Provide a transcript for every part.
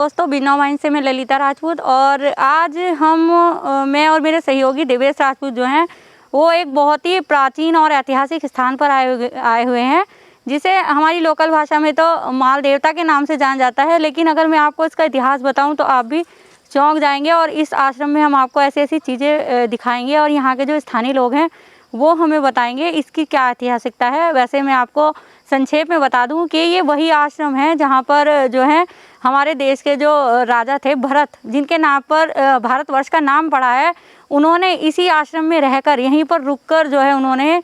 दोस्तों, बिजनौर माइन से मैं ललिता राजपूत और आज मैं और मेरे सहयोगी देवेश राजपूत जो हैं वो एक बहुत ही प्राचीन और ऐतिहासिक स्थान पर आए हुए हैं, जिसे हमारी लोकल भाषा में तो माल देवता के नाम से जाना जाता है। लेकिन अगर मैं आपको इसका इतिहास बताऊं तो आप भी चौंक जाएंगे और इस आश्रम में हम आपको ऐसी ऐसी चीज़ें दिखाएंगे और यहाँ के जो स्थानीय लोग हैं वो हमें बताएंगे इसकी क्या ऐतिहासिकता है। वैसे मैं आपको संक्षेप में बता दूं कि ये वही आश्रम है जहाँ पर जो है हमारे देश के जो राजा थे भरत, जिनके नाम पर भारतवर्ष का नाम पड़ा है, उन्होंने इसी आश्रम में रहकर यहीं पर रुककर जो है उन्होंने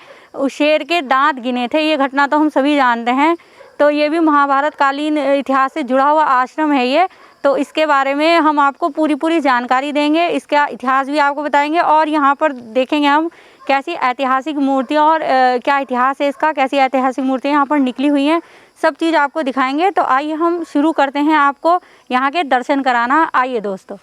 शेर के दांत गिने थे। ये घटना तो हम सभी जानते हैं। तो ये भी महाभारत कालीन इतिहास से जुड़ा हुआ आश्रम है ये। तो इसके बारे में हम आपको पूरी जानकारी देंगे, इसका इतिहास भी आपको बताएंगे और यहाँ पर देखेंगे हम कैसी ऐतिहासिक मूर्तियाँ और क्या इतिहास है इसका, कैसी ऐतिहासिक मूर्तियाँ यहाँ पर निकली हुई हैं, सब चीज़ आपको दिखाएंगे। तो आइए हम शुरू करते हैं आपको यहाँ के दर्शन कराना। आइए दोस्तों।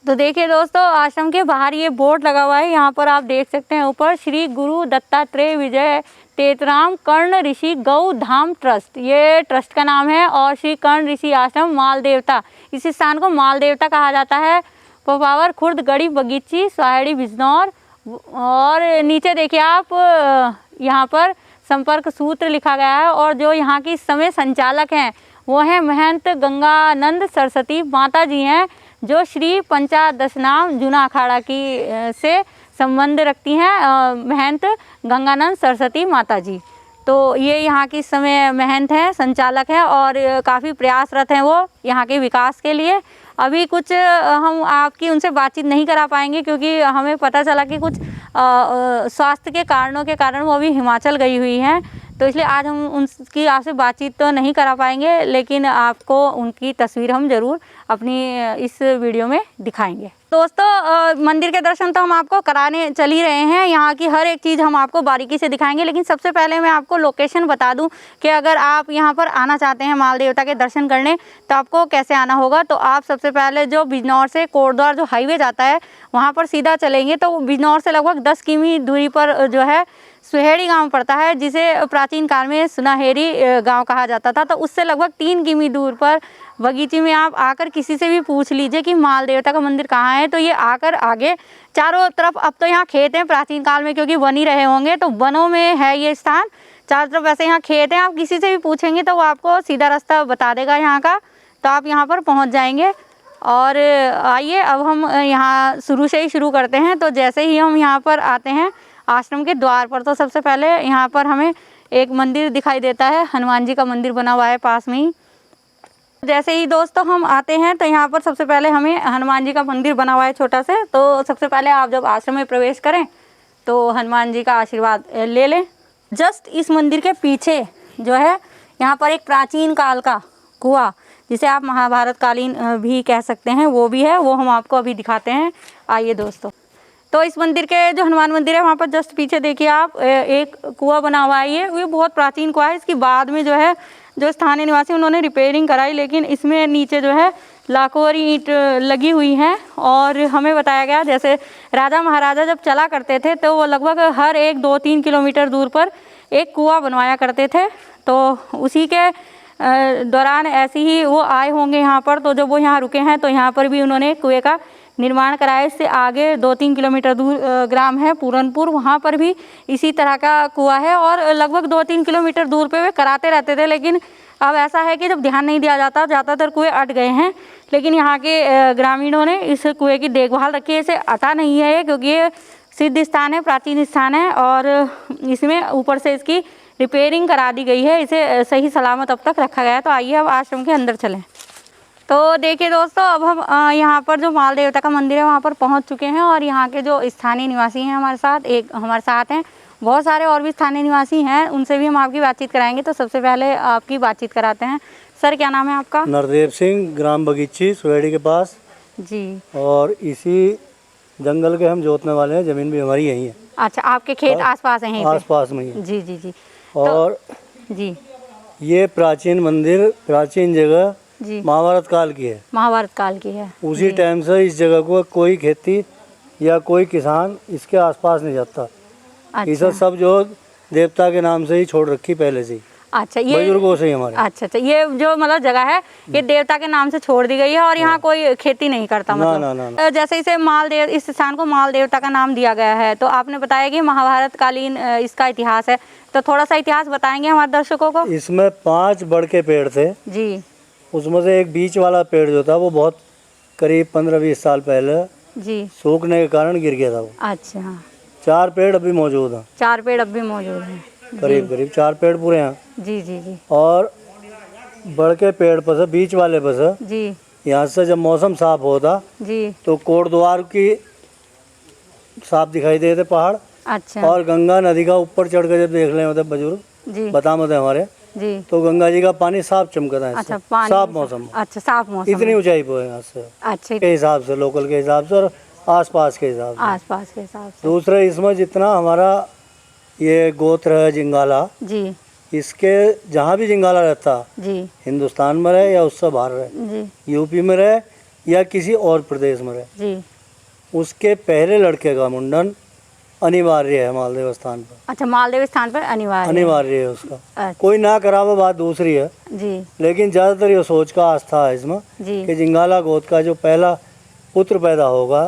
तो देखिए दोस्तों, आश्रम के बाहर ये बोर्ड लगा हुआ है, यहाँ पर आप देख सकते हैं ऊपर श्री गुरु दत्तात्रेय विजय तेतराम कर्ण ऋषि गौ धाम ट्रस्ट, ये ट्रस्ट का नाम है। और श्री कर्ण ऋषि आश्रम माल देवता, इस स्थान को माल देवता कहा जाता है। पपावर खुर्द गढ़ी बगीची स्वाहिड़ी बिजनौर। और नीचे देखिए आप यहाँ पर संपर्क सूत्र लिखा गया है और जो यहाँ की इस समय संचालक हैं वो हैं महंत गंगानंद सरस्वती माता जी हैं, जो श्री पंचादशनाम जूना अखाड़ा की से संबंध रखती हैं, महंत गंगानंद सरस्वती माता जी। तो ये यहाँ की इस समय महंत हैं, संचालक हैं और काफ़ी प्रयासरत हैं वो यहाँ के विकास के लिए। अभी कुछ हम आपकी उनसे बातचीत नहीं करा पाएंगे क्योंकि हमें पता चला कि कुछ स्वास्थ्य के कारणों के कारण वो अभी हिमाचल गई हुई हैं, तो इसलिए आज हम उनकी आपसे बातचीत तो नहीं करा पाएंगे, लेकिन आपको उनकी तस्वीर हम ज़रूर अपनी इस वीडियो में दिखाएंगे। दोस्तों, मंदिर के दर्शन तो हम आपको कराने चल ही रहे हैं, यहाँ की हर एक चीज़ हम आपको बारीकी से दिखाएंगे। लेकिन सबसे पहले मैं आपको लोकेशन बता दूं कि अगर आप यहाँ पर आना चाहते हैं माल देवता के दर्शन करने तो आपको कैसे आना होगा। तो आप सबसे पहले जो बिजनौर से कोटद्वार जो हाईवे जाता है वहाँ पर सीधा चलेंगे तो बिजनौर से लगभग 10 किमी दूरी पर जो है सुहेड़ी गांव पड़ता है, जिसे प्राचीन काल में सुनहेरी गांव कहा जाता था। तो उससे लगभग 3 किमी दूर पर बगीचे में आप आकर किसी से भी पूछ लीजिए कि माल देवता का मंदिर कहाँ है, तो ये आकर आगे चारों तरफ, अब तो यहाँ खेत हैं, प्राचीन काल में क्योंकि वन ही रहे होंगे तो वनों में है ये स्थान, चारों तरफ वैसे यहाँ खेत हैं। आप किसी से भी पूछेंगे तो वो आपको सीधा रास्ता बता देगा यहाँ का, तो आप यहाँ पर पहुँच जाएंगे। और आइए अब हम यहाँ शुरू से ही शुरू करते हैं। तो जैसे ही हम यहाँ पर आते हैं आश्रम के द्वार पर, तो सबसे पहले यहाँ पर हमें एक मंदिर दिखाई देता है, हनुमान जी का मंदिर बना हुआ है पास में ही। जैसे ही दोस्तों हम आते हैं तो यहाँ पर सबसे पहले हमें हनुमान जी का मंदिर बना हुआ है छोटा से। तो सबसे पहले आप जब आश्रम में प्रवेश करें तो हनुमान जी का आशीर्वाद ले लें। जस्ट इस मंदिर के पीछे जो है यहाँ पर एक प्राचीन काल का कुआं, जिसे आप महाभारत कालीन भी कह सकते हैं, वो भी है, वो हम आपको अभी दिखाते हैं। आइए दोस्तों। तो इस मंदिर के जो हनुमान मंदिर है वहाँ पर जस्ट पीछे देखिए आप एक कुआं बना हुआ है। ये बहुत प्राचीन कुआं है। इसकी बाद में जो है जो स्थानीय निवासी उन्होंने रिपेयरिंग कराई, लेकिन इसमें नीचे जो है लाखोरी ईंट लगी हुई हैं। और हमें बताया गया जैसे राजा महाराजा जब चला करते थे तो वो लगभग हर 1-2-3 किलोमीटर दूर पर एक कुआं बनवाया करते थे। तो उसी के दौरान ऐसे ही वो आए होंगे यहाँ पर, तो जब वो यहाँ रुके हैं तो यहाँ पर भी उन्होंने कुएं का निर्माण कराया। इससे आगे 2-3 किलोमीटर दूर ग्राम है पूरनपुर, वहाँ पर भी इसी तरह का कुआं है और लगभग 2-3 किलोमीटर दूर पे वे कराते रहते थे। लेकिन अब ऐसा है कि जब ध्यान नहीं दिया जाता, ज़्यादातर कुएं अट गए हैं। लेकिन यहाँ के ग्रामीणों ने इस कुएं की देखभाल रखी है, इसे अटा नहीं है क्योंकि ये सिद्ध स्थान है, प्राचीन स्थान है और इसमें ऊपर से इसकी रिपेयरिंग करा दी गई है, इसे सही सलामत अब तक रखा गया है। तो आइए अब आश्रम के अंदर चलें। तो देखिए दोस्तों, अब हम यहाँ पर जो माल देवता का मंदिर है वहाँ पर पहुँच चुके हैं और यहाँ के जो स्थानीय निवासी हैं हमारे साथ हैं, बहुत सारे और भी स्थानीय निवासी हैं, उनसे भी हम आपकी बातचीत कराएंगे। तो सबसे पहले आपकी बातचीत कराते हैं। सर, क्या नाम है आपका? नरदेव सिंह, ग्राम बगीची सुहेड़ी के पास जी। और इसी जंगल के हम जोतने वाले हैं, ज़मीन भी हमारी यही है। अच्छा, आपके खेत आसपास हैं? आसपास में ही। जी जी जी। और जी, ये प्राचीन मंदिर, प्राचीन जगह जी, महाभारत काल की है। महाभारत काल की है। उसी टाइम से इस जगह को कोई खेती या कोई किसान इसके आसपास नहीं जाता। अच्छा। इसे सब जो देवता के नाम से ही छोड़ रखी पहले से। अच्छा, ये बुजुर्गों से ही हमारे। अच्छा अच्छा, ये जो मतलब जगह है ये देवता के नाम से छोड़ दी गई है और यहाँ कोई खेती नहीं करता ना, मतलब। ना, ना। जैसे इसे मालदेव, इस स्थान को माल देवता का नाम दिया गया है, तो आपने बताया कि महाभारत कालीन इसका इतिहास है, तो थोड़ा सा इतिहास बताएंगे हमारे दर्शकों को। इसमें 5 बड़ के पेड़ थे, जी उसमें से एक बीच वाला पेड़ जो था वो बहुत करीब 15-20 साल पहले जी। सूखने के कारण गिर गया था वो। अच्छा, 4 पेड़ अभी मौजूद हैं, 4 पेड़ अब भी मौजूद हैं। करीब 4 पेड़ पूरे हैं। जी जी जी और बड़ के पेड़ पर से, बीच वाले पर से, जी यहाँ से जब मौसम साफ होता जी। तो कोटद्वार की साफ दिखाई देते पहाड़, अच्छा और गंगा नदी का ऊपर चढ़ कर जब देख रहे होते बुजुर्ग जी बता मत हमारे, जी। तो गंगा जी का पानी साफ चमकता है इससे। अच्छा, पानी साफ मौसम में। अच्छा, साफ मौसम इतनी में। ऊंचाई पर है यहाँ से अच्छा, के हिसाब से, लोकल के हिसाब से और आसपास के हिसाब से। आसपास के हिसाब से। दूसरे इसमें जितना हमारा ये गोत्र है जिंगाला, जी इसके जहाँ भी जिंगाला रहता, जी हिंदुस्तान में रहे या उससे बाहर रहे, जी यूपी में रहे या किसी और प्रदेश में रहे, जी। उसके पहले लड़के का मुंडन अनिवार्य है मालदेव स्थान पर। अच्छा, मालदेव स्थान पर अनिवार्य है उसका। अच्छा, कोई ना करावे बात दूसरी है, जी लेकिन ज़्यादातर ये सोच का आस्था है इसमें जी कि जिंगाला गोत्र का जो पहला पुत्र पैदा होगा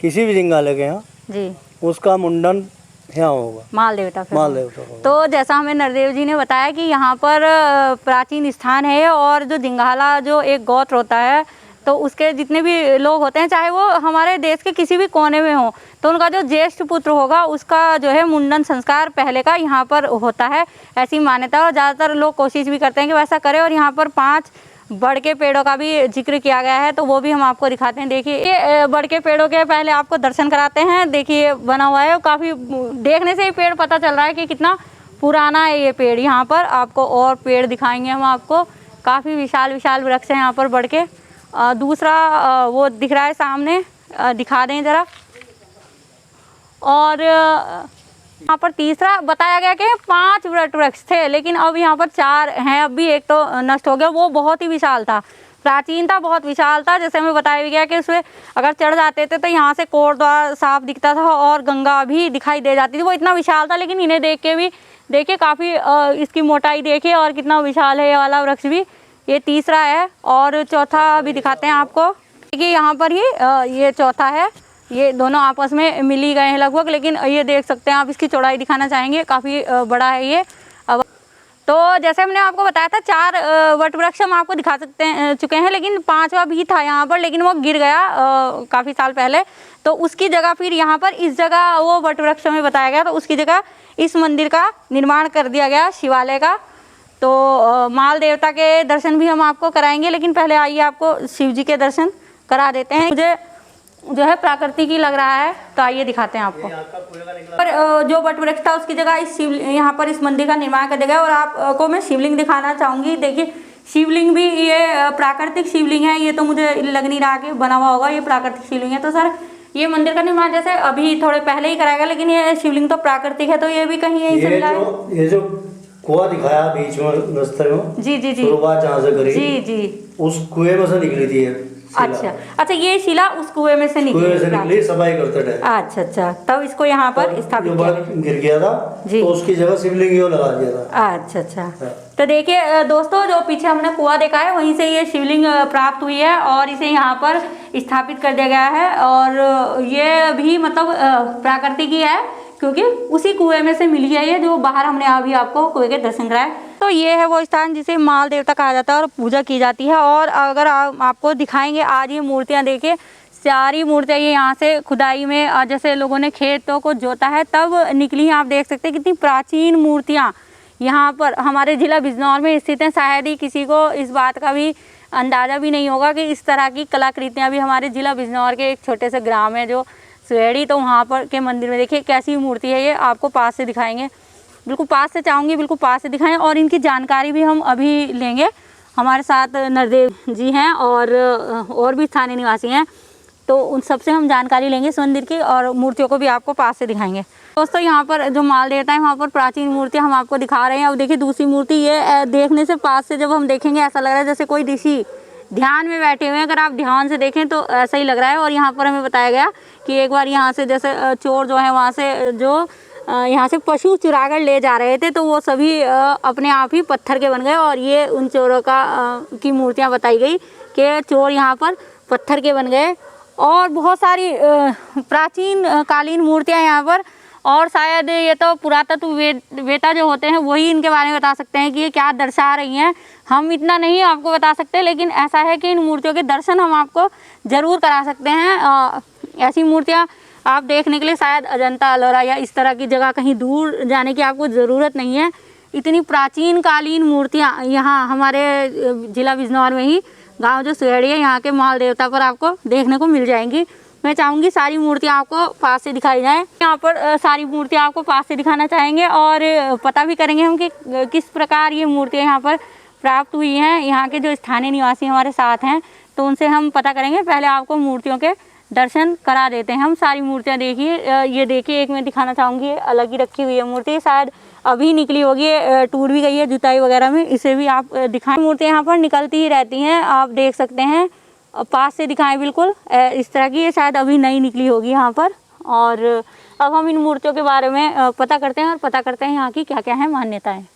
किसी भी जिंगाले के यहाँ, जी, उसका मुंडन यहाँ होगा, माल देवता फिर। माल देवता होगा। तो जैसा हमें नरदेव जी ने बताया कि यहाँ पर प्राचीन स्थान है, और जो जिंगाला जो एक गोत्र होता है, तो उसके जितने भी लोग होते हैं, चाहे वो हमारे देश के किसी भी कोने में हो, तो उनका जो ज्येष्ठ पुत्र होगा उसका जो है मुंडन संस्कार पहले का यहाँ पर होता है, ऐसी मान्यता है। और ज़्यादातर लोग कोशिश भी करते हैं कि वैसा करें। और यहाँ पर 5 बड़ के पेड़ों का भी जिक्र किया गया है, तो वो भी हम आपको दिखाते हैं। देखिए, ये बड़ के पेड़ों के पहले आपको दर्शन कराते हैं। देखिए, बना हुआ है, काफ़ी देखने से ही पेड़ पता चल रहा है कि कितना पुराना है ये पेड़। यहाँ पर आपको और पेड़ दिखाएंगे हम आपको, काफ़ी विशाल विशाल वृक्ष हैं यहाँ पर बड़ के। दूसरा वो दिख रहा है सामने, दिखा दें ज़रा। और यहाँ पर तीसरा बताया गया कि 5 वृक्ष थे, लेकिन अब यहाँ पर 4 हैं। अब भी एक तो नष्ट हो गया, वो बहुत ही विशाल था, प्राचीन था, बहुत विशाल था। जैसे हमें बताया भी गया कि उसमें अगर चढ़ जाते थे तो यहाँ से कोटद्वार साफ दिखता था और गंगा भी दिखाई दे जाती थी। वो इतना विशाल था, लेकिन इन्हें देख के भी देखिए काफ़ी इसकी मोटाई देखिए और कितना विशाल है ये वाला वृक्ष भी। ये तीसरा है, और चौथा भी दिखाते हैं आपको। देखिए यहाँ पर ही ये चौथा है, ये दोनों आपस में मिल ही गए हैं लगभग, लेकिन ये देख सकते हैं आप, इसकी चौड़ाई दिखाना चाहेंगे, काफ़ी बड़ा है ये। अब तो जैसे हमने आपको बताया था 4 वट वृक्ष हम आपको दिखा चुके हैं, लेकिन 5वां भी था यहाँ पर, लेकिन वो गिर गया काफ़ी साल पहले। तो उसकी जगह फिर यहाँ पर इस जगह वो वट वृक्ष हमें बताया गया, तो उसकी जगह इस मंदिर का निर्माण कर दिया गया, शिवालय का। तो माल देवता के दर्शन भी हम आपको कराएंगे, लेकिन पहले आइए आपको शिव जी के दर्शन करा देते हैं। मुझे जो है प्राकृतिक ही लग रहा है, तो आइए दिखाते हैं आपको। पर जो वट वृक्ष था उसकी जगह इस यहाँ पर इस मंदिर का निर्माण कर दिया गया। और आपको मैं शिवलिंग दिखाना चाहूँगी। देखिए, शिवलिंग भी ये प्राकृतिक शिवलिंग है, ये तो मुझे लग नहीं रहा कि बना हुआ होगा, ये प्राकृतिक शिवलिंग है। तो सर, ये मंदिर का निर्माण जैसे अभी थोड़े पहले ही कराया गया, लेकिन ये शिवलिंग तो प्राकृतिक है, तो ये भी कहीं यही चल रहा है। ये जो कुआं दिखाया बीच में रास्ते में, जी जी जी, शुरुआत जहाँ से करी, जी जी, उस कुएं में से निकली थी ये। अच्छा अच्छा, ये शिला उस कुएं में से निकली, सफाई करते थे। अच्छा अच्छा, तब इसको यहाँ पर स्थापित किया गया। गिर गया था जी, तो उसकी जगह शिवलिंग ही लगा दिया था। अच्छा अच्छा। तो देखिए दोस्तों, जो पीछे हमने कुआं देखा है, वहीं से ये शिवलिंग प्राप्त हुई है और इसे यहाँ पर स्थापित कर दिया गया है। और ये भी मतलब प्राकृतिक ही है, क्योंकि उसी कुएं में से मिली है ये, जो बाहर हमने अभी आपको कुएं के दर्शन कराए। तो ये है वो स्थान जिसे माल देवता कहा जाता है और पूजा की जाती है। और अगर आपको दिखाएंगे आज ये मूर्तियाँ, देखिए सारी मूर्तियाँ ये यहाँ से खुदाई में, जैसे लोगों ने खेतों को जोता है तब निकली हैं। आप देख सकते हैं कितनी प्राचीन मूर्तियाँ यहाँ पर हमारे ज़िला बिजनौर में स्थित हैं। शायद ही किसी को इस बात का भी अंदाज़ा भी नहीं होगा कि इस तरह की कलाकृतियाँ भी हमारे ज़िला बिजनौर के एक छोटे से ग्राम है जो सुहेड़ी, तो वहाँ पर के मंदिर में देखिए कैसी मूर्ति है। ये आपको पास से दिखाएंगे, बिल्कुल पास से चाहूँगी, बिल्कुल पास से दिखाएं। और इनकी जानकारी भी हम अभी लेंगे। हमारे साथ नरदेव जी हैं और भी स्थानीय निवासी हैं, तो उन सबसे हम जानकारी लेंगे इस मंदिर की, और मूर्तियों को भी आपको पास से दिखाएंगे। दोस्तों, यहाँ पर जो माल देवता है वहाँ पर प्राचीन मूर्तियाँ हम आपको दिखा रहे हैं। अब देखिए दूसरी मूर्ति, ये देखने से पास से जब हम देखेंगे ऐसा लग रहा है जैसे कोई ऋषि ध्यान में बैठे हुए हैं। अगर आप ध्यान से देखें तो ऐसा ही लग रहा है। और यहाँ पर हमें बताया गया कि एक बार यहाँ से जैसे चोर जो है वहाँ से जो यहाँ से पशु चुराकर ले जा रहे थे, तो वो सभी अपने आप ही पत्थर के बन गए। और ये उन चोरों की मूर्तियाँ बताई गई कि चोर यहाँ पर पत्थर के बन गए। और बहुत सारी प्राचीन कालीन मूर्तियाँ यहाँ पर, और शायद ये तो पुरातत्व वेता जो होते हैं वही इनके बारे में बता सकते हैं कि ये क्या दर्शा रही हैं। हम इतना नहीं आपको बता सकते, लेकिन ऐसा है कि इन मूर्तियों के दर्शन हम आपको ज़रूर करा सकते हैं। ऐसी मूर्तियाँ आप देखने के लिए शायद अजंता, एलोरा या इस तरह की जगह कहीं दूर जाने की आपको ज़रूरत नहीं है। इतनी प्राचीन कालीन मूर्तियाँ यहाँ हमारे ज़िला बिजनौर में ही गांव जो सुहेड़ी है यहाँ के माल देवता पर आपको देखने को मिल जाएंगी। मैं चाहूँगी सारी मूर्तियाँ आपको पास से दिखाई जाएँ। यहाँ पर सारी मूर्तियाँ आपको पास से दिखाना चाहेंगे और पता भी करेंगे हम कि किस प्रकार ये मूर्तियाँ यहाँ पर प्राप्त हुई हैं। यहाँ के जो स्थानीय निवासी हमारे साथ हैं तो उनसे हम पता करेंगे। पहले आपको मूर्तियों के दर्शन करा देते हैं हम। सारी मूर्तियाँ देखिए, ये देखिए, एक मैं दिखाना चाहूँगी, अलग ही रखी हुई है मूर्ति, शायद अभी निकली होगी, टूट भी गई है जुताई वगैरह में। इसे भी आप दिखाएं। मूर्तियाँ यहाँ पर निकलती ही रहती हैं, आप देख सकते हैं। पास से दिखाएं बिल्कुल इस तरह की, ये शायद अभी नई निकली होगी यहाँ पर। और अब हम इन मूर्तियों के बारे में पता करते हैं और पता करते हैं यहाँ की क्या क्या है मान्यताएँ।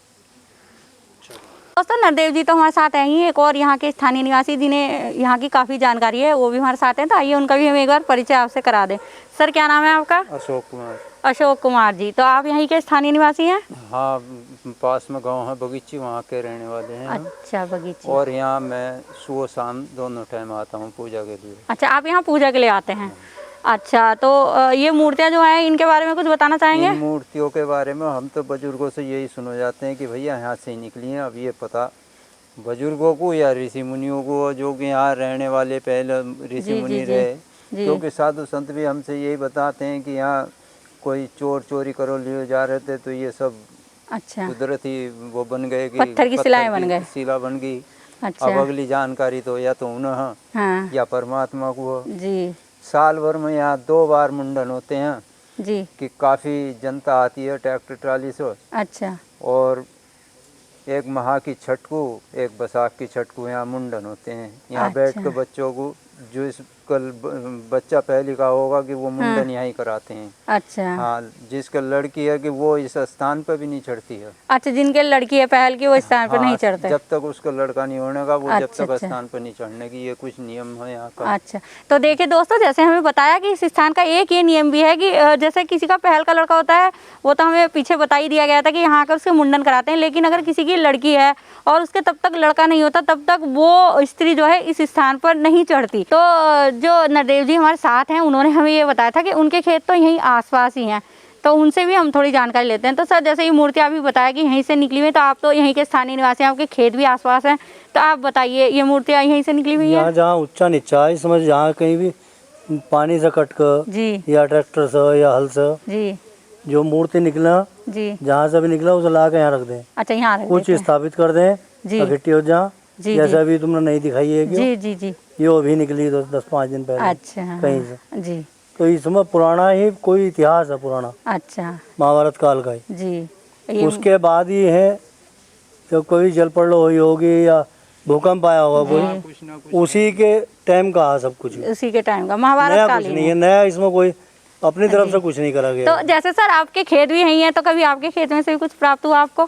दोस्तों नरदेव जी तो हमारे साथ हैं ही, एक और यहाँ के स्थानीय निवासी जिन्हें यहाँ की काफ़ी जानकारी है वो भी हमारे साथ हैं। तो आइए उनका भी हम एक बार परिचय आपसे करा दें। सर क्या नाम है आपका? अशोक कुमार। अशोक कुमार जी, तो आप यहीं के स्थानीय निवासी हैं? हाँ, पास में गांव है बगीची, वहाँ के रहने वाले हैं हम। अच्छा, बगीची। और यहाँ मैं सुबह शाम दोनों टाइम आता हूँ पूजा के लिए। अच्छा, आप यहाँ पूजा के लिए आते हैं। अच्छा, तो ये मूर्तियाँ जो हैं इनके बारे में कुछ बताना चाहेंगे? इन मूर्तियों के बारे में हम तो बुजुर्गों से यही सुनो जाते हैं कि भैया यहाँ से ही निकली हैं। अब ये पता बुजुर्गों को या ऋषि मुनियों को, जो कि यहाँ रहने वाले पहले ऋषि मुनि रहे, क्योंकि साधु संत भी हमसे यही बताते हैं कि यहाँ कोई चोर चोरी करो लिए जा रहे थे तो ये सब अच्छा कुदरती वो बन गए कि पत्थर की शिलाएं बन गए, शिला बन गई। अच्छा। अब अगली जानकारी तो या तो उन्हें हाँ या परमात्मा को। जी साल भर में यहाँ 2 बार मुंडन होते हैं जी, कि काफ़ी जनता आती है ट्रैक्टर ट्राली से। अच्छा। और एक माह की छठ को, एक बैसाख की छठ को यहाँ मुंडन होते हैं। यहाँ अच्छा। बैठ के बच्चों को, जो इस कल बच्चा पहले का होगा कि वो मुंडन यहाँ ही कराते हैं। अच्छा हाँ, जिसका लड़की है कि वो इस स्थान पर भी नहीं चढ़ती है। अच्छा, जिनके लड़की है पहल की वो स्थान पर नहीं चढ़ते। जब तक उसका लड़का नहीं होने का वो अच्छा, जब तक अच्छा। स्थान पर नहीं चढ़ने की, ये कुछ नियम है यहाँ का। अच्छा, तो देखिए दोस्तों, जैसे हमें बताया कि इस स्थान का एक ये नियम भी है कि जैसे किसी का पहल का लड़का होता है वो तो हमें पीछे बता ही दिया गया था कि यहाँ आकर उसके मुंडन कराते हैं, लेकिन अगर किसी की लड़की है और उसके तब तक लड़का नहीं होता तब तक वो स्त्री जो है इस स्थान पर नहीं चढ़ती। तो जो नरदेव जी हमारे साथ हैं उन्होंने हमें ये बताया था कि उनके खेत तो यहीं आसपास ही हैं, तो उनसे भी हम थोड़ी जानकारी लेते हैं। तो सर, जैसे ये मूर्तियाँ अभी बताया कि यहीं से निकली हुई, तो आप तो यहीं के स्थानीय निवासी हैं, आपके खेत भी आसपास हैं, तो आप बताइए ये मूर्तियाँ यहीं से निकली हुई हैं? यहाँ जहाँ ऊंचा नीचा है, समझ जहाँ कहीं भी पानी से कट कर जी या ट्रैक्टर से या हल से जी जो मूर्ति निकला, जी, जहाँ से भी निकला उसे ला के यहाँ रख दें। अच्छा, यहाँ रख कुछ देते हैं। स्थापित कर दें, जी इकट्ठी हो जहाँ, जी जैसे जी अभी तुमने नहीं दिखाई है कि जी जी जी, ये वो भी निकली 10-5 दिन पहले अच्छा कहीं से। जी, तो इसमें पुराना ही कोई इतिहास है, पुराना अच्छा महाभारत काल का ही। जी, ये उसके बाद ही है जब कोई जल प्रलय हुई होगी या भूकंप आया होगा कोई, उसी के टाइम का है सब कुछ। उसी के टाइम का नया महाभारत काल कुछ ही नहीं है। है, नया इसमें कोई अपनी तरफ से कुछ नहीं करा गया। तो जैसे सर आपके खेत भी यहीं है, तो कभी आपके खेत में से भी कुछ प्राप्त हुआ आपको?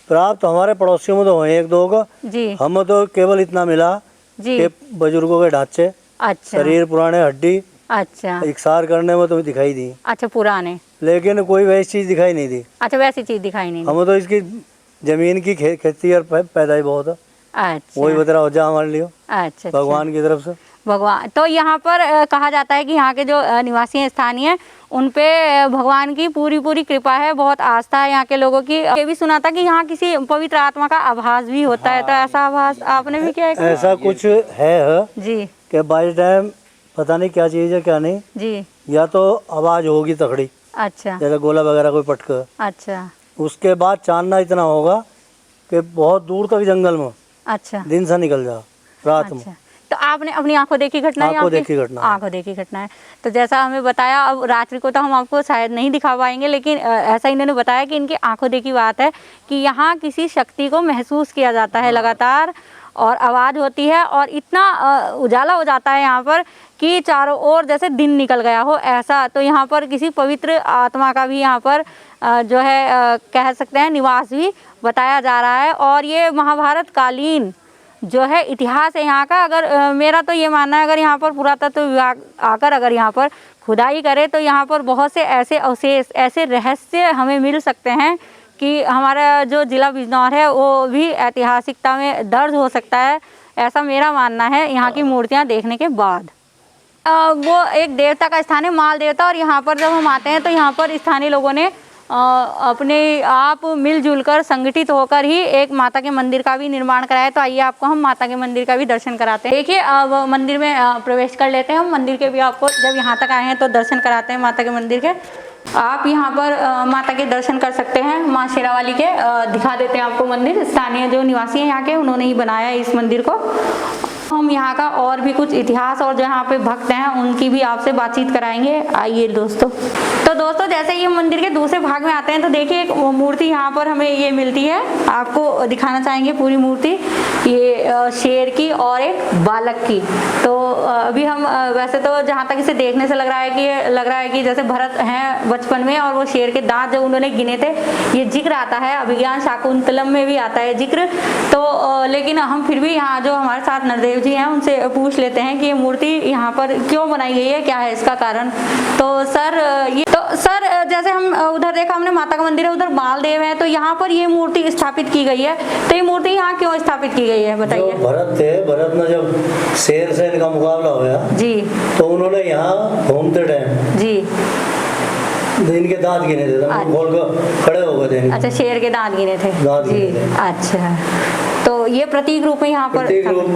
प्राप्त हमारे पड़ोसियों में तो हुए 1-2 का, जी हमें तो केवल इतना मिला जी, कि बुजुर्गों के ढांचे, अच्छा शरीर पुराने, हड्डी अच्छा इकसार करने में तो दिखाई दी, अच्छा, पुराने, लेकिन कोई वैसी चीज दिखाई नहीं दी। अच्छा, वैसी चीज दिखाई नहीं दी। हमें तो इसकी जमीन की खेती और पैदाई बहुत है, अच्छा वही बतरा हो जा हमारे लिए अच्छा, भगवान की तरफ से। भगवान, तो यहाँ पर कहा जाता है कि यहाँ के जो निवासी हैं, स्थानीय, उन पे भगवान की पूरी पूरी कृपा है, बहुत आस्था है यहाँ के लोगों की। ये भी सुना था कि यहाँ किसी पवित्र आत्मा का आभास भी होता है, तो ऐसा आभास आपने भी किया है? ऐसा कुछ है जी कि बाई टाइम पता नहीं क्या चीज़ है क्या नहीं, जी, या तो आवाज़ होगी तकड़ी, अच्छा जैसे गोला वगैरह कोई पटक, अच्छा उसके बाद चांदना इतना होगा कि बहुत दूर तक जंगल में अच्छा दिन से निकल जा रात में। अच्छा, तो आपने अपनी आंखों देखी घटना है? आंखों देखी घटना है। आंखों देखी घटना है। तो जैसा हमें बताया, अब रात्रि को तो हम आपको शायद नहीं दिखा पाएंगे, लेकिन ऐसा इन्होंने बताया कि इनकी आंखों देखी बात है कि यहाँ किसी शक्ति को महसूस किया जाता है लगातार, और आवाज़ होती है और इतना उजाला हो जाता है यहाँ पर कि चारों ओर जैसे दिन निकल गया हो ऐसा। तो यहाँ पर किसी पवित्र आत्मा का भी यहाँ पर जो है कह सकते हैं निवास भी बताया जा रहा है। और ये महाभारत कालीन जो है इतिहास है यहाँ का। अगर मेरा तो ये मानना है, अगर यहाँ पर पुरातत्व विभाग आकर अगर यहाँ पर खुदाई करे तो यहाँ पर बहुत से ऐसे अवशेष, ऐसे रहस्य हमें मिल सकते हैं कि हमारा जो ज़िला बिजनौर है वो भी ऐतिहासिकता में दर्ज हो सकता है, ऐसा मेरा मानना है यहाँ की मूर्तियाँ देखने के बाद। वो एक देवता का स्थान है, माल देवता, और यहाँ पर जब हम आते हैं तो यहाँ पर स्थानीय लोगों ने अपने आप मिलजुल कर संगठित होकर ही एक माता के मंदिर का भी निर्माण कराया। तो आइए आपको हम माता के मंदिर का भी दर्शन कराते हैं। देखिए अब मंदिर में प्रवेश कर लेते हैं हम। मंदिर के भी आपको जब यहाँ तक आए हैं तो दर्शन कराते हैं माता के मंदिर के। आप यहाँ पर माता के दर्शन कर सकते हैं, माँ शेरावाली के। दिखा देते हैं आपको मंदिर। स्थानीय जो निवासी हैं यहाँ के, उन्होंने ही बनाया है इस मंदिर को। हम यहाँ का और भी कुछ इतिहास और जो यहाँ पे भक्त हैं उनकी भी आपसे बातचीत कराएंगे। आइए दोस्तों। तो दोस्तों जैसे ये मंदिर के दूसरे भाग में आते हैं तो देखिए एक मूर्ति यहाँ पर हमें ये मिलती है, आपको दिखाना चाहेंगे पूरी मूर्ति। ये शेर की और एक बालक की। तो अभी हम वैसे तो जहाँ तक इसे देखने से लग रहा है कि जैसे भरत हैं बचपन में और वो शेर के दांत जब उन्होंने गिने थे, ये जिक्र आता है अभिज्ञान शाकुंतलम में भी आता है जिक्र। तो लेकिन हम फिर भी यहाँ जो हमारे साथ नरदेव जी हैं उनसे पूछ लेते हैं कि ये मूर्ति यहाँ पर क्यों बनाई गई है, क्या है इसका कारण। तो सर जैसे हम उधर देखा हमने माता का मंदिर है, उधर मालदेव है, तो यहाँ पर ये मूर्ति स्थापित की गई है। तो ये मूर्ति यहाँ क्यों स्थापित की गई है बताइए। भरत थे, भरत ने जब शेर से इनका मुकाबला हुआ जी, तो उन्होंने यहाँ घूमते टाइम जी इनके दांत गिने थे, खोल कर खड़े हो गए थे। अच्छा, शेर के दांत गिने थे जी। अच्छा, तो ये प्रतीक रूप में यहाँ पर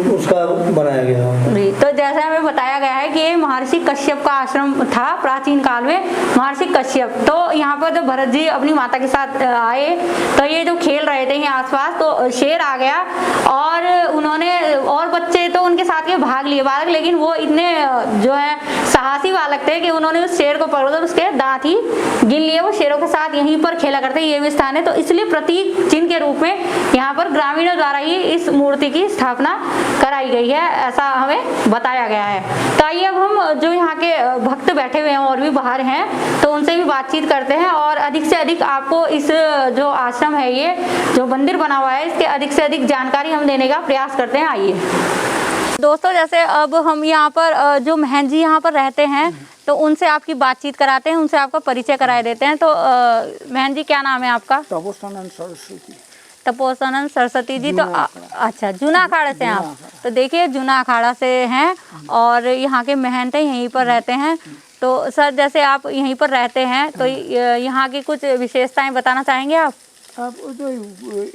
उसका बनाया गया जी। तो जैसे हमें बताया गया है कि ये महर्षि कश्यप का आश्रम था प्राचीन काल में, महर्षि कश्यप। तो यहाँ पर जब भरत जी अपनी माता के साथ आए तो ये जो खेल रहे थे यहाँ आसपास, तो शेर आ गया और उन्होंने, और बच्चे तो उनके साथ के भाग लिए बालक, लेकिन वो इतने जो है साहसी बालक थे कि उन्होंने उस शेर को पकड़ कर उसके दांत ही गिन लिए। वो शेरों के साथ यहीं पर खेला करते, ये भी स्थान है। तो इसलिए प्रतीक चिन्ह के रूप में यहाँ पर ग्रामीणों द्वारा ही इस मूर्ति की स्थापना कराई गई है, ऐसा हमें बताया गया है। तो आइए अब हम जो यहाँ के भक्त बैठे हुए हैं और भी बाहर हैं तो उनसे भी बातचीत करते हैं और अधिक से अधिक आपको इस जो आश्रम है, ये जो मंदिर बना हुआ है, इसके अधिक से अधिक जानकारी हम देने का प्रयास करते हैं। आइए दोस्तों, जैसे अब हम यहाँ पर जो महंत जी यहाँ पर रहते हैं तो उनसे आपकी बातचीत कराते हैं, उनसे आपका परिचय कराए देते हैं। तो महंत जी क्या नाम है आपका? तपोसानंद सरस्वती। तपोसानंद सरस्वती जी। तो अच्छा, जूना अखाड़ा से हैं आप। तो देखिए जूना अखाड़ा से हैं और यहाँ के महंत यहीं पर रहते हैं। तो सर जैसे आप यहीं पर रहते हैं तो यहाँ की कुछ विशेषताएं बताना चाहेंगे आप? अब तो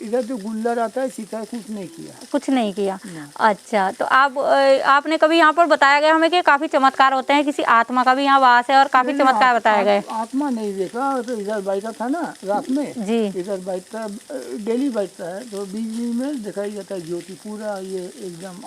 इधर जो गुल्लर आता है सीधा कुछ नहीं किया, कुछ नहीं किया। अच्छा, तो आपने कभी यहाँ पर बताया गया हमें कि काफी चमत्कार होते हैं, किसी आत्मा का भी यहाँ वास है और काफी चमत्कार बताया गया। आत्मा नहीं देखा, तो इधर बैठा था ना रात में जी, इधर बैठता डेली बैठता है, तो बीच में दिखाई जाता है ज्योति, पूरा ये एकदम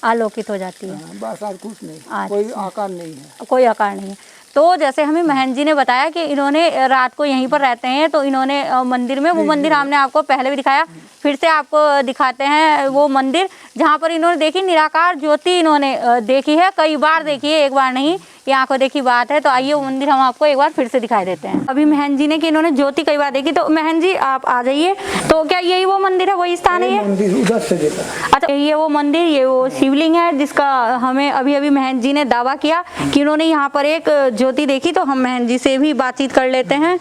आलोकित हो जाती है। बस और कुछ नहीं, कोई आकार नहीं है, कोई आकार नहीं है। तो जैसे हमें महंत जी ने बताया कि इन्होंने रात को यहीं पर रहते हैं, तो इन्होंने मंदिर में, वो मंदिर हमने आपको पहले भी दिखाया, फिर से आपको दिखाते हैं वो मंदिर जहाँ पर इन्होंने देखी निराकार ज्योति इन्होंने देखी है, कई बार देखी है, एक बार नहीं, ये आंखों देखी बात है। तो आइए वो मंदिर हम आपको एक बार फिर से दिखाई देते हैं। अभी महंत जी ने कि इन्होंने ज्योति कई बार देखी, तो महंत जी आप आ जाइए। तो क्या यही वो मंदिर है, वही स्थान है? मंदिर उधर से देखा। अच्छा, ये वो मंदिर, ये वो शिवलिंग है जिसका हमें अभी महंत जी ने दावा किया कि उन्होंने यहाँ पर एक ज्योति देखी। तो हम महंत जी से भी बातचीत कर लेते हैं।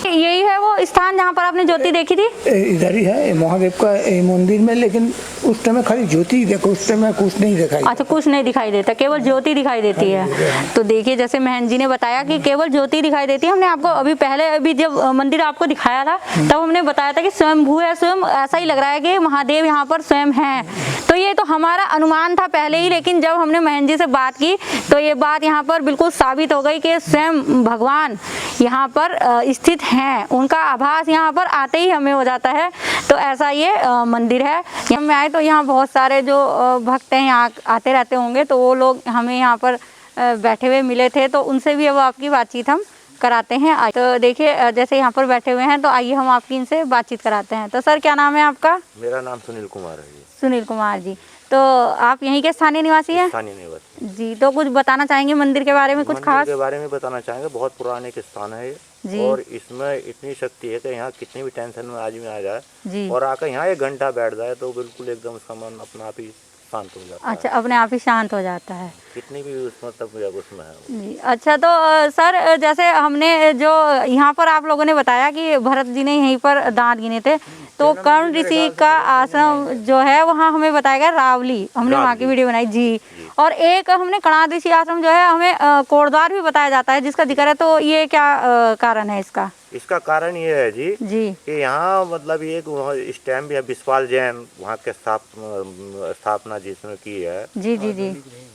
यही है वो स्थान जहाँ पर आपने ज्योति देखी थी? इधर ही है महादेव का मंदिर में, लेकिन उस समय खाली ज्योति देखो, उस समय कुछ नहीं दिखाई। अच्छा, कुछ नहीं दिखाई देता, केवल ज्योति दिखाई देती है। तो देखिए जैसे महंत जी ने बताया कि केवल ज्योति दिखाई देती है। हमने आपको अभी जब मंदिर आपको दिखाया था तब हमने बताया था कि स्वयंभू है, स्वयं ऐसा ही लग रहा है कि महादेव यहाँ पर स्वयं है। तो ये तो हमारा अनुमान था पहले ही, लेकिन जब हमने महंत जी से बात की तो ये बात यहाँ पर बिल्कुल साबित हो गई कि स्वयं भगवान यहाँ पर स्थित हैं, उनका आभास यहाँ पर आते ही हमें हो जाता है। तो ऐसा ये मंदिर है। यहाँ में आए तो यहाँ बहुत सारे जो भक्त हैं यहाँ आते रहते होंगे, तो वो लोग हमें यहाँ पर बैठे हुए मिले थे, तो उनसे भी अब आपकी बातचीत हम कराते हैं। तो देखिए जैसे यहाँ पर बैठे हुए हैं, तो आइए हम आपकी इनसे बातचीत कराते हैं। तो सर क्या नाम है आपका? मेरा नाम सुनील कुमार है जी। सुनील कुमार जी, तो आप यहीं के स्थानीय निवासी हैं? स्थानीय निवासी जी। तो कुछ बताना चाहेंगे मंदिर के बारे में, कुछ खास? के बारे में बताना चाहेंगे। बहुत पुराने एक स्थान है ये। जी। और इसमें इतनी शक्ति है कि यहाँ कितनी भी टेंशन में आदमी आ जाए जी। और आकर यहाँ 1 घंटा बैठ जाए तो बिल्कुल एकदम उसका मन अपना आप ही शांत हो जाता अच्छा, अपने आप ही शांत हो जाता है। है। कितनी भी उसमें है वो। जी। अच्छा, तो सर जैसे हमने जो यहाँ पर आप लोगों ने बताया कि भरत जी ने यहीं पर दांत गिने थे, तो कर्ण ऋषि का आश्रम जो है वहाँ हमें बताया गया रावली, हमने वहाँ की वीडियो बनाई जी। और एक हमने कणाद ऋषि आश्रम जो है हमें कोटद्वार भी बताया जाता है जिसका जिक्र है, तो ये क्या कारण है इसका? इसका कारण ये है जी जी। कि यहाँ मतलब ये इस टाइम भी विश्वाल जैन वहाँ के स्थापना जिसने की है, जी जी जी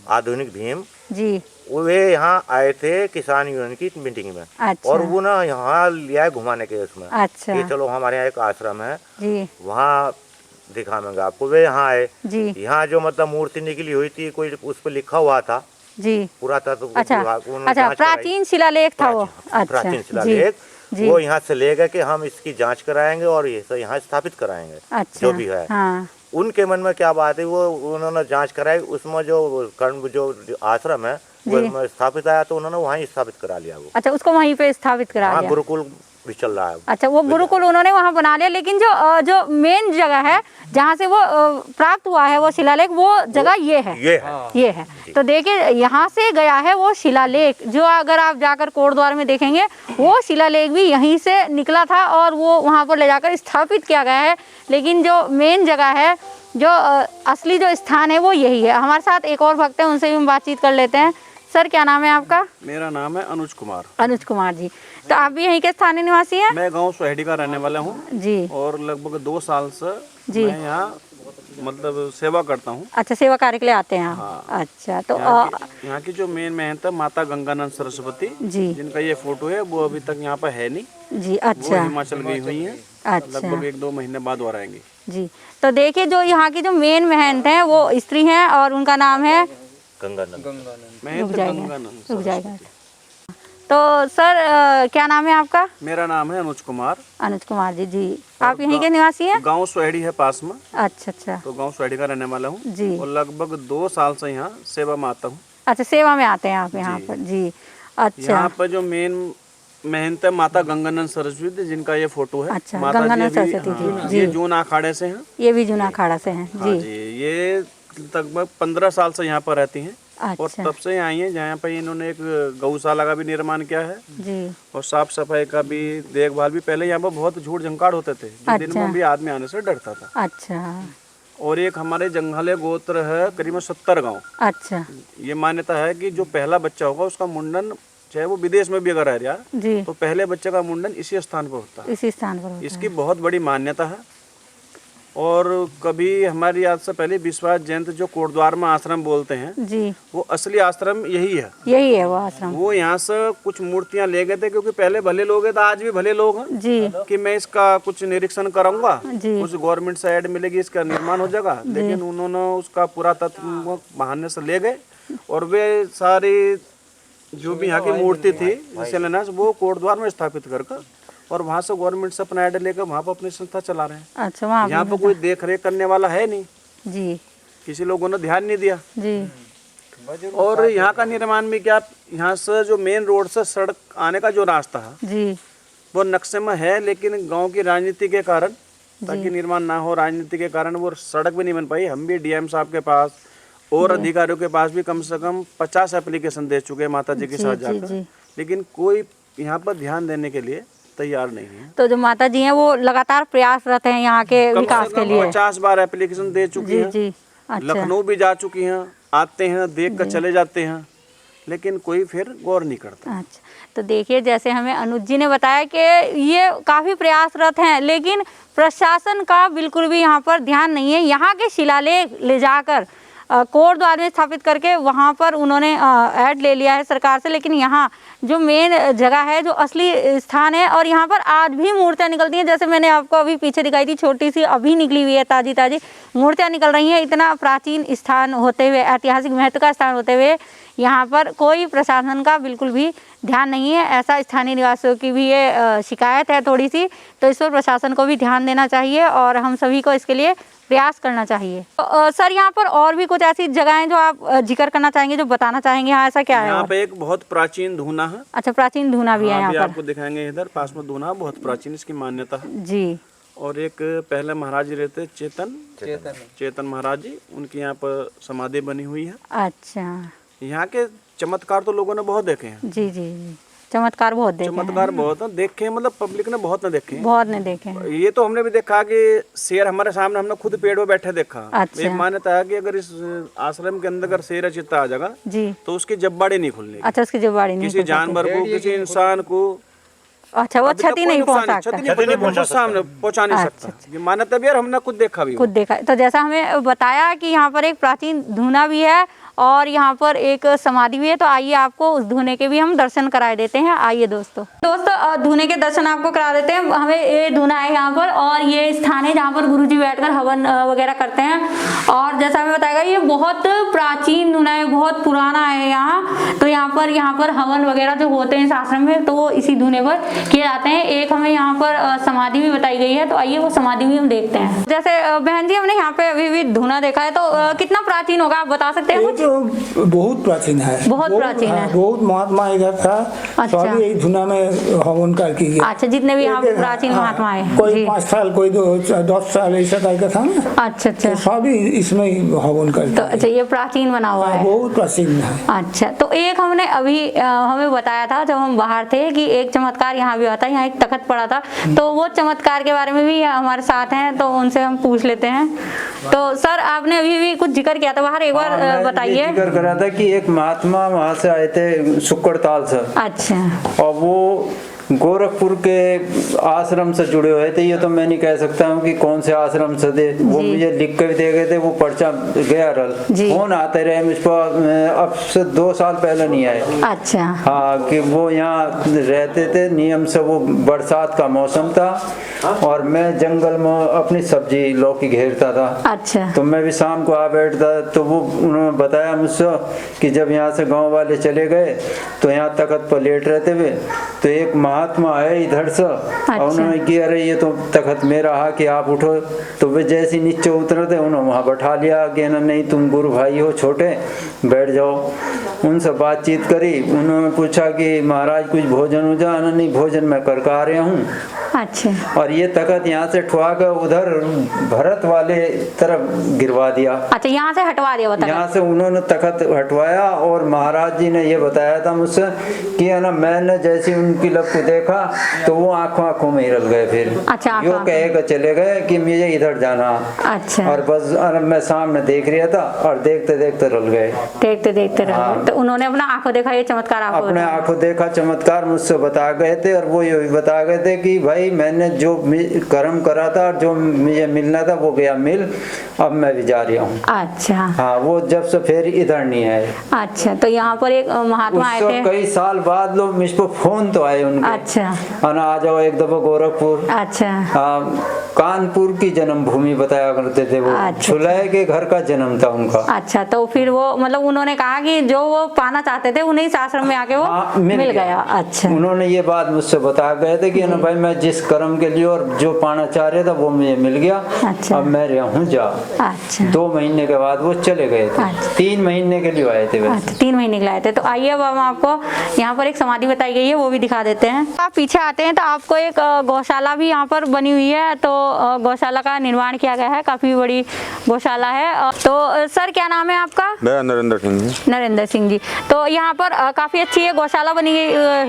आधुनिक भीम जी। वे यहाँ आए थे किसान यूनियन की मीटिंग में। अच्छा। और वो ना यहाँ लिया घुमाने के उसमें अच्छा। कि चलो हमारे यहाँ एक आश्रम है जी वहाँ दिखाऊंगा आपको। वे यहाँ आए, जी यहाँ जो मतलब मूर्ति निकली हुई थी कोई उस पर लिखा हुआ था जी। पुरातत्व अच्छा विभाग, उन्होंने अच्छा, जांच कराई। प्राचीन शिलालेख था वो। अच्छा प्राचीन जी शिलालेख जी। वो यहाँ से ले गए कि हम इसकी जांच कराएंगे और ये सब यहाँ स्थापित कराएंगे। अच्छा जो भी है हाँ उनके मन में क्या बात है, वो उन्होंने जांच कराई, उसमें जो कर्ण जो आश्रम है वो स्थापित आया तो उन्होंने वहीं स्थापित करा लिया वो। अच्छा, उसको वहीं पे स्थापित करा वहाँ दिया। गुरुकुल भी चल रहा है। अच्छा, वो गुरुकुल उन्होंने वहाँ बना लिया, लेकिन जो मेन जगह है जहाँ से वो प्राप्त हुआ है वो शिलालेख, वो जगह ये है। ये है। तो देखिए यहाँ से गया है वो शिलालेख, जो अगर आप जाकर कोटद्वार में देखेंगे वो शिलालेख भी यहीं से निकला था और वो वहाँ पर ले जाकर स्थापित किया गया है। लेकिन जो मेन जगह है, जो असली जो स्थान है वो यही है। हमारे साथ एक और भक्त है, उनसे भी हम बातचीत कर लेते हैं। सर क्या नाम है आपका? मेरा नाम है अनुज कुमार। अनुज कुमार जी, तो आप भी यहीं के स्थानीय निवासी हैं? मैं गांव सोहेडी का रहने वाला हूं जी। और लगभग 2 साल से जी। मैं यहाँ मतलब सेवा करता हूँ। अच्छा, सेवा कार्य के लिए आते हैं आप? हाँ। अच्छा, तो यहाँ की जो मेन महंत है माता गंगानंद सरस्वती जी जिनका ये फोटो है, वो अभी तक यहाँ पर है नहीं। जी। वो अच्छा हिमाचल गई हुई है। अच्छा लगभग 1-2 महीने बाद और आएंगी। जी। तो देखिए जो यहाँ की जो मेन महंत हैं वो स्त्री हैं और उनका नाम है गंगानंद। महंत गंगानंद। रुक जाएगा। तो सर क्या नाम है आपका? मेरा नाम है अनुज कुमार। अनुज कुमार जी। जी, आप यहीं के निवासी हैं? गांव सोहेडी है पास में, अच्छा अच्छा तो गांव सोहेडी का रहने वाला हूँ जी। और लगभग 2 साल से यहाँ सेवा में आता हूँ। अच्छा, सेवा में आते हैं आप यहाँ पर? जी। अच्छा। यहाँ पर जो मेन महंत है माता गंगानंद सरस्वती जिनका ये फोटो है। अच्छा, माता गंगानंद जी अभी- सरस्वती हाँ, जी। ये जून अखाड़े से हैं। ये भी जूना अखाड़ा से हैं? हाँ जी। जी, ये लगभग 15 साल से यहाँ पर रहती हैं और अच्छा तब से आई हैं जहाँ पर इन्होंने एक गौशाला का भी निर्माण किया है जी। और साफ सफाई का भी देखभाल भी। पहले यहाँ पर बहुत झूठ झंकाड़ होते थे, जो दिन में भी आदमी आने से डरता था। अच्छा और एक हमारे जंगले गोत्र है करीबन 70 गाँव। अच्छा ये मान्यता है कि जो पहला बच्चा होगा उसका मुंडन, चाहे वो विदेश में भी अगर रह रहा जी, तो पहले बच्चे का मुंडन इसी स्थान पर होता है। इसी स्थान पर होता इसकी बहुत बड़ी मान्यता है। और कभी हमारी याद से पहले विश्वास जयंत जो कोटद्वार में आश्रम बोलते हैं, है। जी, वो असली आश्रम यही है। यही है वो आश्रम। वो यहाँ से कुछ मूर्तियाँ ले गए थे, क्योंकि पहले भले लोग हैं तो आज भी भले लोग हैं जी कि मैं इसका कुछ निरीक्षण कराऊंगा, जी। कुछ गवर्नमेंट से ऐड मिलेगी, इसका निर्माण हो जाएगा। लेकिन उन्होंने उसका पुरातत्व बहाने से ले गए और वे सारी जो भी यहाँ की मूर्ति थी शिलान्यास वो कोटद्वार में स्थापित करके और वहाँ से गवर्नमेंट से अपना ऐड लेकर वहाँ पर अपनी संस्था चला रहे हैं। अच्छा, वहाँ यहाँ पर कोई देख रेख करने वाला है नहीं, जी किसी लोगों ने ध्यान नहीं दिया। जी और यहाँ का निर्माण भी क्या, यहाँ से जो मेन रोड से सड़क आने का जो रास्ता है जी वो नक्शे में है, लेकिन गांव की राजनीति के कारण, ताकि निर्माण ना हो राजनीति के कारण, वो सड़क भी नहीं बन पाई। हम भी डीएम साहब के पास और अधिकारियों के पास भी कम से कम 50 एप्लीकेशन दे चुके हैं माता जी के साथ जाकर, लेकिन कोई यहाँ पर ध्यान देने के लिए तैयार नहीं है। तो जो माता जी हैं वो लगातार प्रयासरत हैं यहाँ के विकास के लिए। 50 बार एप्लीकेशन दे चुकी जी हैं। जी। अच्छा लखनऊ भी जा चुकी हैं, आते हैं देख कर चले जाते हैं, लेकिन कोई फिर गौर नहीं करता। अच्छा, तो देखिए जैसे हमें अनुज जी ने बताया कि ये काफ़ी प्रयासरत हैं, लेकिन प्रशासन का बिल्कुल भी यहाँ पर ध्यान नहीं है। यहाँ के शिलालेख ले जाकर कोटद्वार में स्थापित करके वहाँ पर उन्होंने ऐड ले लिया है सरकार से, लेकिन यहाँ जो मेन जगह है, जो असली स्थान है, और यहाँ पर आज भी मूर्तियाँ निकलती हैं। जैसे मैंने आपको अभी पीछे दिखाई थी, छोटी सी अभी निकली हुई है, ताज़ी ताज़ी मूर्तियाँ निकल रही हैं। इतना प्राचीन स्थान होते हुए, ऐतिहासिक महत्व का स्थान होते हुए, यहाँ पर कोई प्रशासन का बिल्कुल भी ध्यान नहीं है। ऐसा स्थानीय निवासियों की भी ये शिकायत है थोड़ी सी, तो इस पर प्रशासन को भी ध्यान देना चाहिए और हम सभी को इसके लिए प्रयास करना चाहिए। तो, सर यहाँ पर और भी कुछ ऐसी जगहें जो आप जिक्र करना चाहेंगे, जो बताना चाहेंगे, यहाँ ऐसा क्या है? यहाँ और? पे एक बहुत प्राचीन धूना है। अच्छा, प्राचीन धूना भी है यहाँ अभी पर। आपको दिखाएंगे, इधर पास में धूना बहुत प्राचीन, इसकी मान्यता है। जी। और एक पहले महाराज जी रहते चेतन महाराज जी, उनकी यहाँ पर समाधि बनी हुई है। अच्छा। यहाँ के चमत्कार तो लोगों ने बहुत देखे हैं। जी जी जी, चमत्कार बहुत देखे हैं। चमत्कार बहुत है, देखे हैं, मतलब पब्लिक ने बहुत न देखे हैं। बहुत ने देखे हैं। ये तो हमने भी देखा कि शेर हमारे सामने, हमने खुद पेड़ पे बैठे देखा। अच्छा। एक मान्यता है कि अगर इस आश्रम के अंदर अगर शेर या चीता आ जाएगा जी, तो उसकी जब्बाड़ी नहीं खुलने, अच्छा, उसकी जबाड़ी नहीं किसी जानवर को, किसी इंसान को अच्छा, वो अभी तक क्षति कोई नहीं नुकसान पहुंचा क्षति सकता। नहीं पहुंचा, बिल्कुल सामने पहुंचा नहीं सकता। ये मान्यता भी है और हमने खुद देखा भी। खुद देखा। तो जैसा हमें बताया कि यहाँ पर एक प्राचीन धूना भी है और यहाँ पर एक समाधि भी है, तो आइए आपको उस धूने के भी हम दर्शन करा देते हैं। आइए दोस्तों धूने के दर्शन आपको करा देते हैं। हमें ये धूना है यहाँ पर, और ये स्थान है जहाँ पर गुरुजी बैठकर हवन वगैरह करते हैं। और जैसा हमें बताएगा, ये बहुत प्राचीन धूना है, बहुत पुराना है यहाँ। तो यहाँ पर हवन वगैरह जो होते हैं इस आश्रम में, तो वो इसी धूने पर किए जाते हैं। एक हमें यहाँ पर समाधि भी बताई गई है, तो आइए वो समाधि भी हम देखते हैं। जैसे बहन जी, हमने यहाँ पे अभी भी धूना देखा है, तो कितना प्राचीन होगा, आप बता सकते हैं कुछ? बहुत प्राचीन है, बहुत प्राचीन है। बहुत महात्मा इधर था। अच्छा। सभी यही धुना में हवन करके गए। अच्छा, जितने भी यहाँ प्राचीन महात्मा है। कोई 5 साल, कोई 10 साल ऐसा टाइप का था ना। अच्छा अच्छा, तो सभी इसमें ही हवन करते। तो अच्छा, ये प्राचीन बना हुआ है। बहुत प्राचीन है। अच्छा, तो एक हमने अभी हमें बताया था जब हम बाहर थे कि एक चमत्कार यहाँ भी आता है, यहाँ एक तख्त पड़ा था, तो वो चमत्कार के बारे में भी हमारे साथ हैं, तो उनसे हम पूछ लेते हैं। तो सर, आपने अभी भी कुछ जिक्र किया था बाहर, एक बार बताइए। जिक्र करा था कि एक महात्मा वहाँ से आए थे सुक्कड़ताल से। अच्छा। और वो गोरखपुर के आश्रम से जुड़े हुए थे। ये तो मैं नहीं कह सकता हूँ कि कौन से आश्रम से थे, वो मुझे लिख के भी दे गए थे। वो पर्चा गया रल, फोन आते रहे मुझ पर, अब से 2 साल पहले नहीं आए। अच्छा। हाँ, कि वो यहाँ रहते थे नियम से। वो बरसात का मौसम था और मैं जंगल में अपनी सब्जी लौकी घेरता था। अच्छा। तो मैं भी शाम को आ बैठता, तो वो उन्होंने बताया मुझसे कि जब यहाँ से गांव वाले चले गए तो यहाँ तख्त पर लेट रहते हुए, तो एक महात्मा है इधर से। और उन्होंने किया, अरे ये तो तख्त मेरा है कि आप उठो। तो वे जैसे नीचे उतरे थे, उन्होंने वहाँ बैठा लिया कि नहीं, तुम गुरु भाई हो छोटे, बैठ जाओ। उनसे बातचीत करी। उन्होंने पूछा कि महाराज कुछ भोजन हो जा? नहीं, भोजन मैं करके आ रहा हूँ। अच्छा। और ये तख्त यहाँ से उठवा कर उधर भरत वाले तरफ गिरवा दिया। अच्छा, यहाँ से हटवा दिया तख्त? यहाँ से उन्होंने तख्त हटवाया। और महाराज जी ने ये बताया था मुझसे कि है ना, मैंने जैसे उनकी लब को देखा तो वो आंखों में ही रल गए। फिर अच्छा, यो कहे कर चले गए कि मुझे इधर जाना। अच्छा। और बस मैं सामने देख रहा था और देखते देखते रल गए। देखते देखते रल गए। तो उन्होंने अपना आंखों देखा ये चमत्कार, आपको अपने आंखों देखा चमत्कार मुझसे बता गए थे। और वो ये भी बता गए थे कि भाई मैंने जो कर्म करा था और जो मुझे मिलना था वो गया मिल, अब मैं भी जा रहा हूँ। अच्छा। हाँ, वो जब से फिर इधर नहीं आए। अच्छा, तो यहाँ पर एक महात्मा आए थे कई साल बाद लोग मुझ पर फोन तो आए उनके। अच्छा। आना आ जाओ एक दफा गोरखपुर। अच्छा। कानपुर की जन्मभूमि बताया करते थे वो। अच्छा। छुलाए के घर का जन्म था उनका। अच्छा, तो फिर वो मतलब उन्होंने कहा कि जो वो पाना चाहते थे उन्हीं से आश्रम में आके वो मिल गया। अच्छा। उन्होंने ये बात मुझसे बता गए थे कि ना भाई, मैं जिस कर्म के लिए और जो पाना चाह रहे था वो मुझे मिल गया। अच्छा। अब मैं रहा हूँ जा। अच्छा। 2 महीने के बाद वो चले गए थे। अच्छा। 3 महीने के लिए आए थे वैसे। अच्छा, 3 महीने के लिए आए थे। तो आइए अब हम आपको यहाँ पर एक समाधि बताई गई है, वो भी दिखा देते हैं। आप पीछे आते हैं तो आपको एक गौशाला भी यहाँ पर बनी हुई है। तो गौशाला का निर्माण किया गया है, काफी बड़ी गौशाला है। तो सर, क्या नाम है आपका? मेरा नरेंद्र सिंह जी। नरेंद्र सिंह जी। तो यहाँ पर काफी अच्छी ये गौशाला बनी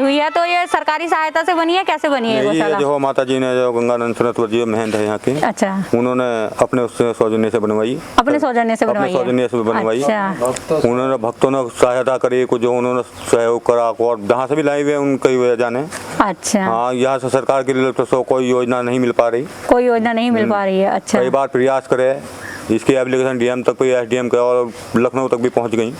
हुई है। तो ये सरकारी सहायता से बनी है, कैसे बनी है गौशाला? ये जो माता जी ने, जो गंगानंद सरस्वती जी महंत है यहाँ के, अच्छा, उन्होंने अपने उससे सौजन्य से बनवाई। अपने सौजन्य से बनवाई है? सौजन्य से बनवाई। अच्छा। उन्होंने भक्तों ने सहायता करी, कुछ जो उन्होंने सहयोग करा, और जहाँ से भी लाई हुए उनकी वजह जाने। अच्छा। हाँ, यहाँ से सरकार की तरफ से कोई योजना नहीं मिल पा रही। कोई योजना नहीं मिल पा रही है। अच्छा। कई बार प्रयास करे, इसकी एप्लीकेशन डीएम तक भी, एसडीएम का और लखनऊ तक भी पहुँच गई,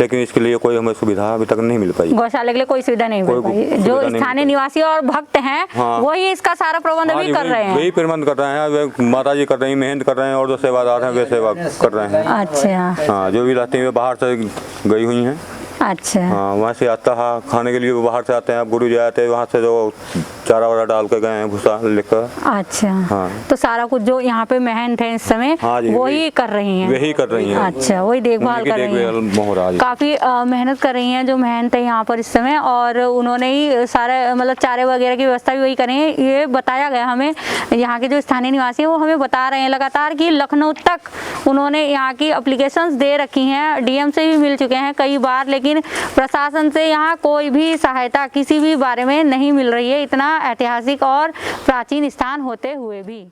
लेकिन इसके लिए कोई हमें सुविधा अभी तक नहीं मिल पाई। गौशाला के लिए कोई सुविधा नहीं मिल पाई। जो स्थानीय निवासी और भक्त हैं, वही इसका सारा प्रबंध भी कर रहे हैं। वही प्रबंध कर रहे हैं, वे माता जी कर रही हैं, मेहनत कर रहे हैं, और जो सेवादार हैं वे सेवा कर रहे हैं। अच्छा। हाँ, जो भी रहती हैं वे बाहर से गई हुई हैं। अच्छा। हाँ, वहाँ से आता है खाने के लिए, वो बाहर से आते हैं। अब गुरु जी आते हैं वहाँ से, जो चारा वारा डाल के गए हैं, भूसा लेकर। अच्छा हाँ। तो सारा कुछ जो यहाँ पे महंत है इस समय हाँ जी, वही कर रही हैं। वही कर रही हैं। अच्छा, वही देखभाल कर रही हैं। हो रहा है। काफ़ी मेहनत कर रही हैं जो महंत है यहाँ पर इस समय, और उन्होंने ही सारे मतलब चारे वगैरह की व्यवस्था भी वही करी है। ये बताया गया हमें, यहाँ के जो स्थानीय निवासी हैं वो हमें बता रहे हैं लगातार कि लखनऊ तक उन्होंने यहाँ की एप्लीकेशंस दे रखी हैं, डीएम से भी मिल चुके हैं कई बार, लेकिन प्रशासन से यहाँ कोई भी सहायता किसी भी बारे में नहीं मिल रही है, इतना ऐतिहासिक और प्राचीन स्थान होते हुए भी।